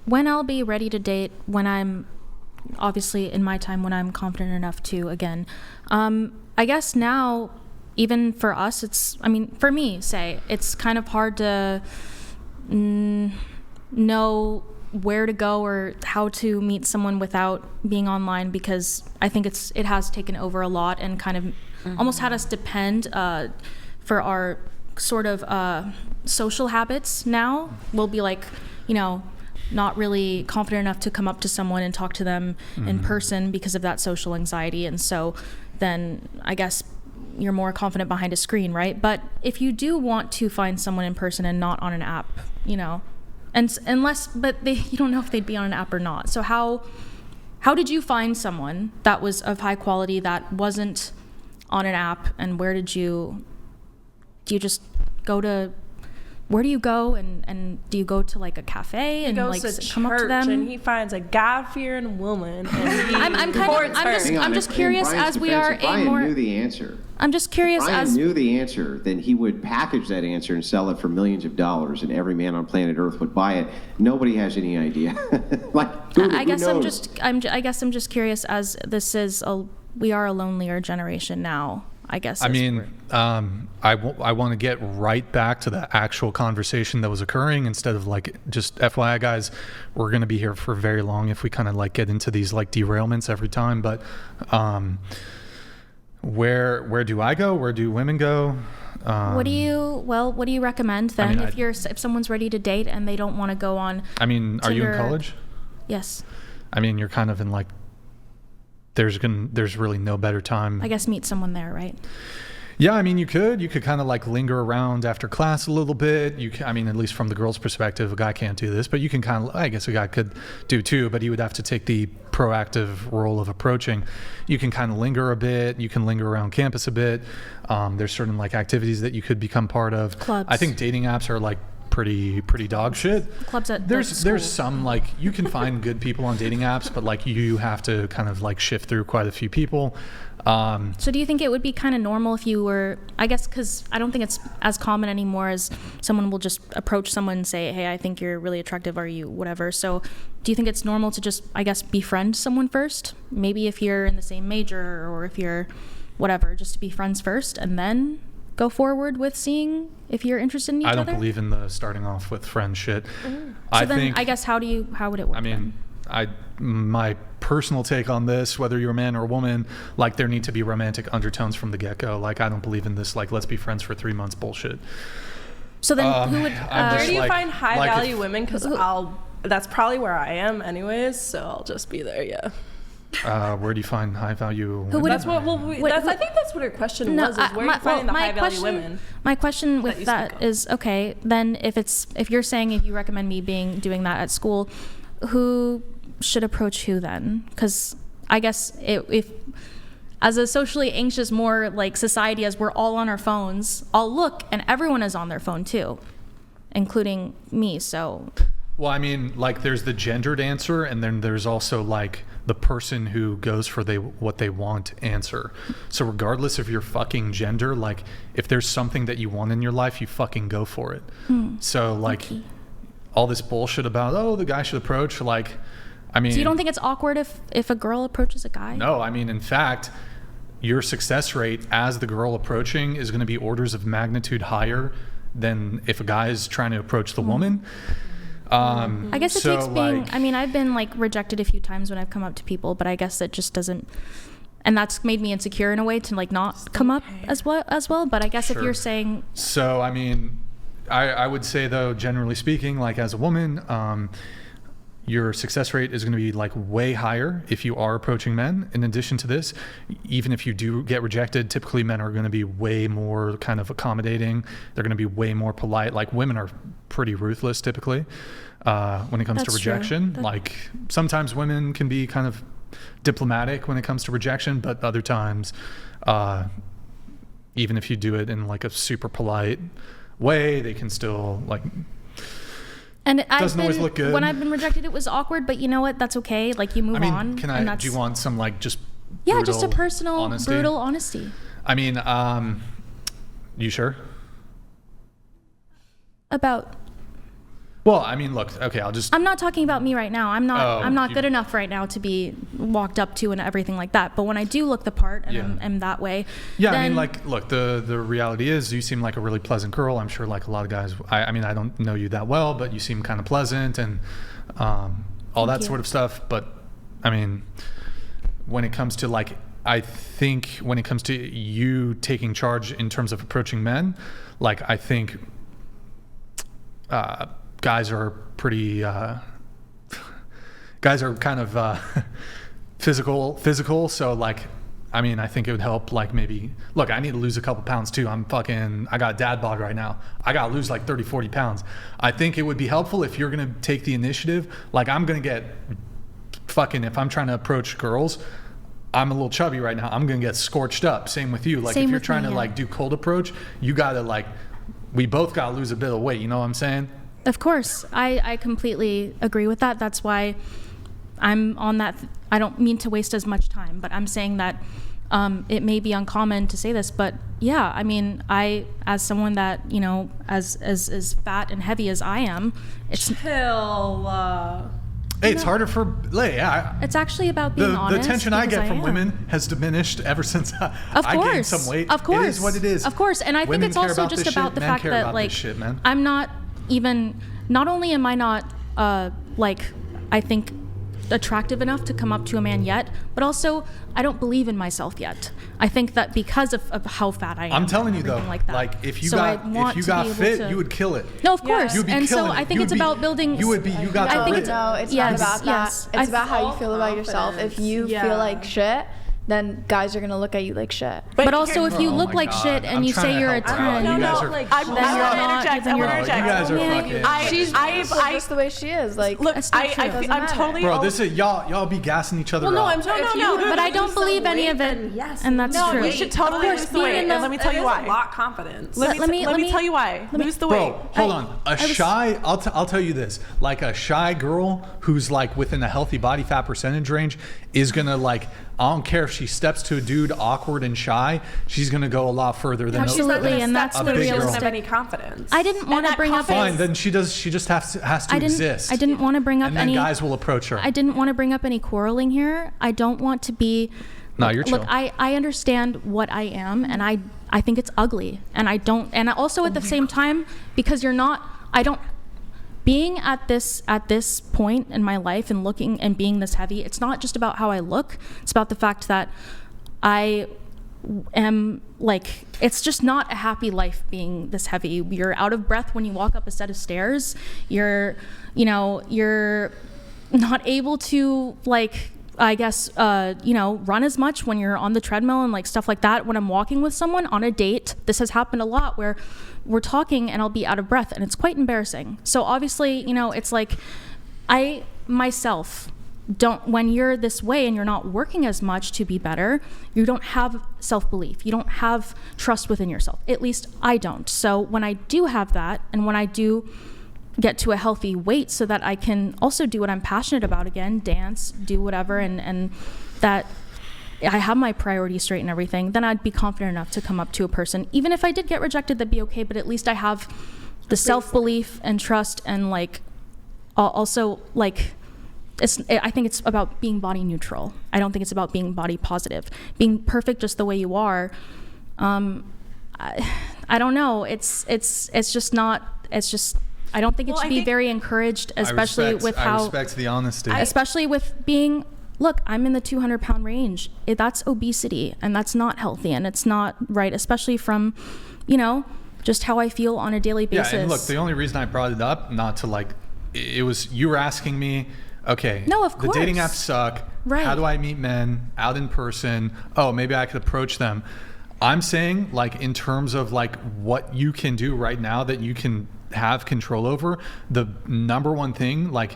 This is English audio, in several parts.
when I'll be ready to date, when I'm obviously in my time, when I'm confident enough to, again, I guess now, even for us, for me, it's kind of hard to know where to go or how to meet someone without being online, because I think it has taken over a lot and kind of almost had us depend for our sort of social habits now. We'll be like, not really confident enough to come up to someone and talk to them in person because of that social anxiety. And so then I guess you're more confident behind a screen, right? But if you do want to find someone in person and not on an app, you don't know if they'd be on an app or not. So how did you find someone that was of high quality that wasn't on an app, and where do you just go to? Where do you go, and do you go to like a cafe and like come up to them? And he finds a God-fearing woman. And I'm just curious, as we are a more. Brian knew the answer. I'm just curious, Brian knew the answer, then he would package that answer and sell it for millions of dollars, and every man on planet Earth would buy it. Nobody has any idea. I guess I'm just curious, as we are a lonelier generation now. I guess. I want to get right back to the actual conversation that was occurring, instead of like, just FYI guys, we're going to be here for very long if we kind of like get into these like derailments every time. But where do I go? Where do women go? What do you recommend then? If someone's ready to date and they don't want to go on are you in college? Yes. You're kind of in like, there's really no better time. I guess meet someone there, right? Yeah, you could kind of like linger around after class a little bit. At least from the girl's perspective, a guy can't do this, but you can kind of, I guess a guy could do too, but he would have to take the proactive role of approaching. You can kind of linger a bit. You can linger around campus a bit. There's certain like activities that you could become part of. Clubs. I think dating apps are like pretty dog shit. Clubs at there's some like, you can find good people on dating apps, but like you have to kind of like shift through quite a few people. So do you think it would be kind of normal if you were, I guess, because I don't think it's as common anymore as someone will just approach someone and say, hey, I think you're really attractive, are you whatever? So do you think it's normal to just, I guess, befriend someone first? Maybe if you're in the same major, or if you're whatever, just to be friends first and then go forward with seeing if you're interested in each other? I don't believe in the starting off with friend shit. I guess how would it work then? My personal take on this, whether you're a man or a woman, like there need to be romantic undertones from the get-go. Like I don't believe in this like let's be friends for 3 months bullshit. So then who would where do you find high value women? Because that's probably where I am anyways, so I'll just be there. Where do you find high value women? I think that's what her question was, is where you find the high value women. My question with that is, okay, then if you're saying if you recommend me doing that at school, who should approach who then? Because I guess if as a socially anxious, more like society, as we're all on our phones, I'll look and everyone is on their phone too, including me. So well, like there's the gendered answer, and then there's also like the person who goes for what they want answer. So regardless of your fucking gender, like if there's something that you want in your life, you fucking go for it. So like all this bullshit about, the guy should approach, like, so you don't think it's awkward if a girl approaches a guy? No, in fact, your success rate as the girl approaching is going to be orders of magnitude higher than if a guy is trying to approach the woman. I guess it takes being, I've been like rejected a few times when I've come up to people, but I guess it just doesn't, and that's made me insecure in a way to like not come up as well. But I guess if you're saying, so I would say though, generally speaking, like as a woman, your success rate is going to be like way higher if you are approaching men. In addition to this, even if you do get rejected, typically men are going to be way more kind of accommodating. They're going to be way more polite. Like women are pretty ruthless typically when it comes to rejection. Like sometimes women can be kind of diplomatic when it comes to rejection, but other times, even if you do it in like a super polite way, they can still like, and doesn't always look good. When I've been rejected, it was awkward, but you know what? That's okay. Like you move on. Do you want some like just just a personal, brutal honesty? You sure? About Well, I mean, look, okay, I'm not talking about me right now. I'm not good enough right now to be walked up to and everything like that. But when I do look the part and I'm that way, yeah, I mean, like, look, the reality is you seem like a really pleasant girl. I'm sure like a lot of guys, I mean, I don't know you that well, but you seem kind of pleasant and all that sort of stuff. But I mean, when it comes to like, I think when it comes to you taking charge in terms of approaching men, like I think guys are pretty guys are kind of physical, so like I mean I think it would help, like maybe look, I need to lose a couple pounds too. I got dad bod right now. I gotta lose like 30-40 pounds. I think it would be helpful if you're gonna take the initiative. Like I'm gonna get fucking, if I'm trying to approach girls, I'm a little chubby right now, I'm gonna get scorched up. Same with you. Like if you're trying to like do cold approach, you gotta like, we both gotta lose a bit of weight, you know what I'm saying? Of course, I completely agree with that. That's why I'm on that. I don't mean to waste as much time, but I'm saying that it may be uncommon to say this, but yeah, I mean, as someone that, you know, as fat and heavy as I am, it's chill. Hey, it's harder for, it's actually about being honest. The attention I get from women has diminished ever since I gained some weight. Of course. It is what it is. Of course. And I think it's also just about the fact that, like, I'm not only am I not, like, I think attractive enough to come up to a man yet, but also I don't believe in myself yet. I think that because of how fat I am. I'm telling you though, like if you got fit, you would kill it. No, of course. You'd be and killing so I think it's about building. No, it's not about that. It's about how you feel about yourself. If you feel like shit, then guys are gonna look at you like shit. But also, if you look like shit and you say you're a 10, I want to interject. You guys are fucking. She's just the way she is. Like, look, I'm totally. Bro, this is y'all be gassing each other. Well, no, up. no. But I don't believe any of it. Yes, and that's true. You should totally lose the weight. And let me tell you why. A lot confidence. Let me tell you why. Lose the weight. Bro, hold on. I'll tell you this. Like a shy girl who's like within a healthy body fat percentage range is gonna like. I don't care if she steps to a dude awkward and shy, she's gonna go a lot further than absolutely, and that's the realistic. Doesn't have any confidence. I didn't want to bring up. Fine, then she does. She just has to exist. I didn't want to bring up and then guys will approach her. I didn't want to bring up any quarreling here. I don't want to be. No, you're chill. Look, I understand what I am, and I think it's ugly, and I don't. And also at the same time, because you're not. I don't. Being at this point in my life and looking and being this heavy, it's not just about how I look. It's about the fact that I am like, it's just not a happy life being this heavy. You're out of breath when you walk up a set of stairs. You're not able to, like, I guess, run as much when you're on the treadmill and like stuff like that. When I'm walking with someone on a date, this has happened a lot where we're talking and I'll be out of breath and it's quite embarrassing. So obviously, it's like I myself don't, when you're this way and you're not working as much to be better, you don't have self-belief. You don't have trust within yourself. At least I don't. So when I do have that, and when I do get to a healthy weight so that I can also do what I'm passionate about again, dance, do whatever, and that I have my priorities straight and everything, then I'd be confident enough to come up to a person. Even if I did get rejected, that'd be okay, but at least I have the self-belief and trust, and like also like I think it's about being body neutral. I don't think it's about being body positive. Being perfect just the way you are, I don't know. It's just not, it's just, I don't think it should be very encouraged, especially with how... I respect the honesty. Especially with being... Look, I'm in the 200-pound range. That's obesity, and that's not healthy, and it's not right, especially from, just how I feel on a daily basis. Yeah, and look, the only reason I brought it up, not to like... It was, you were asking me, okay, no, of course. The dating apps suck. Right. How do I meet men out in person? Oh, maybe I could approach them. I'm saying, like, in terms of like what you can do right now that you can have control over, the number one thing, like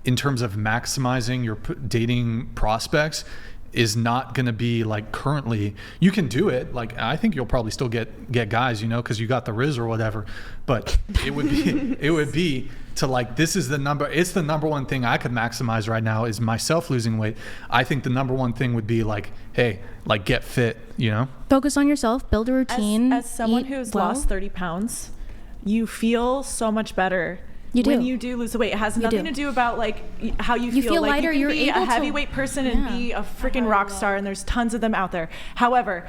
in terms of maximizing your dating prospects, is not going to be like currently. You can do it. Like, I think you'll probably still get guys, because you got the Riz or whatever. But it would be to like, this is it's the number one thing I could maximize right now is myself losing weight. I think the number one thing would be like, hey, like get fit, Focus on yourself, build a routine. As someone who's lost 30 pounds, you feel so much better You do. When you do lose the weight, it has nothing to do about like how you feel. Like, lighter. You can be You're able a heavyweight person and be a freaking rock star, and there's tons of them out there. However,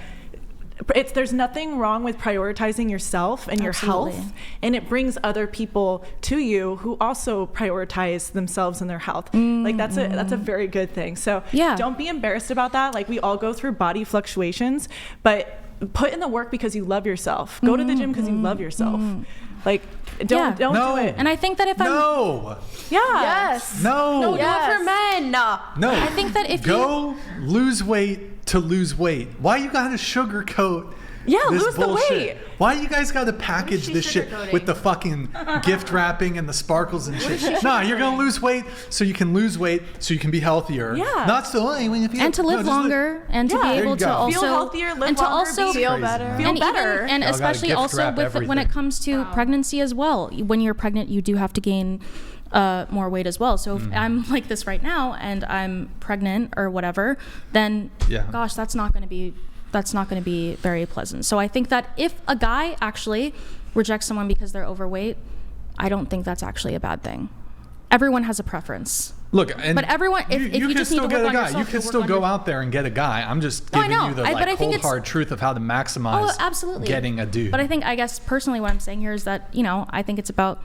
there's nothing wrong with prioritizing yourself and your health, and it brings other people to you who also prioritize themselves and their health. Like that's a very good thing. So don't be embarrassed about that. Like we all go through body fluctuations, but put in the work because you love yourself. Go to the gym because you love yourself. Like don't do it. And I think that if No. Yes. No. Do it for men. No. I think that if Go lose weight to lose weight. Why you gotta sugarcoat this lose the bullshit? weight. Why you guys gotta package this shit with the fucking gift wrapping and the sparkles and shit? Nah, you're gonna lose weight so you can lose weight so you can be healthier. Yeah. Not so and to live longer and to be able to also feel healthier, live and to longer, also feel better. Feel better. And Y'all gotta especially gift also wrap with when it everything. comes to pregnancy as well. When you're pregnant, you do have to gain more weight as well. So if I'm like this right now and I'm pregnant or whatever, then gosh, that's not going to be very pleasant. So I think that if a guy actually rejects someone because they're overweight, I don't think that's actually a bad thing. Everyone has a preference. Look, and but everyone, if you can just need still to get work a on guy. yourself, You can still go out there and get a guy. I'm just giving you the cold hard truth of how to maximize getting a dude. But I guess personally what I'm saying here is that, I think it's about,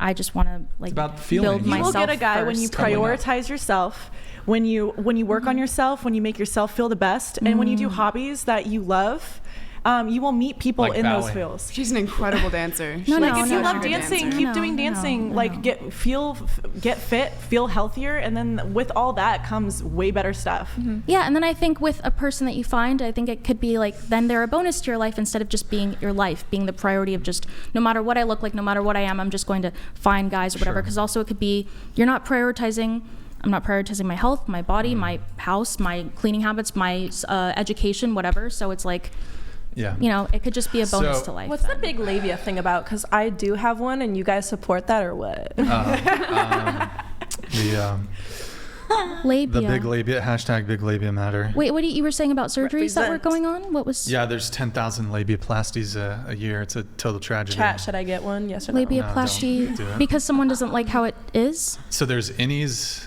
I just want to about feeling. build myself. You will get a guy first. when you prioritize yourself, when you work on yourself, when you make yourself feel the best, and when you do hobbies that you love. You will meet people like in ballet. those fields. She's an incredible dancer. If you love dancing, keep doing dancing. Get fit, feel healthier, and then with all that comes way better stuff. Yeah, and then I think with a person that you find, I think it could be like then they're a bonus to your life instead of just being your life, being the priority of just no matter what I look like, no matter what I am, I'm just going to find guys or whatever. Because also it could be I'm not prioritizing my health, my body, my house, my cleaning habits, my education, whatever. So it's like. Yeah. It could just be a bonus to life. What's the big labia thing about? Because I do have one, and you guys support that or what? Labia. The big labia, hashtag big labia matter. Wait, what you were saying about surgeries that were going on? What was? Yeah, there's 10,000 labiaplasties a year. It's a total tragedy. Chat, should I get one? Yes or no? Labiaplasty No, don't do it. because someone doesn't like how it is? So there's innies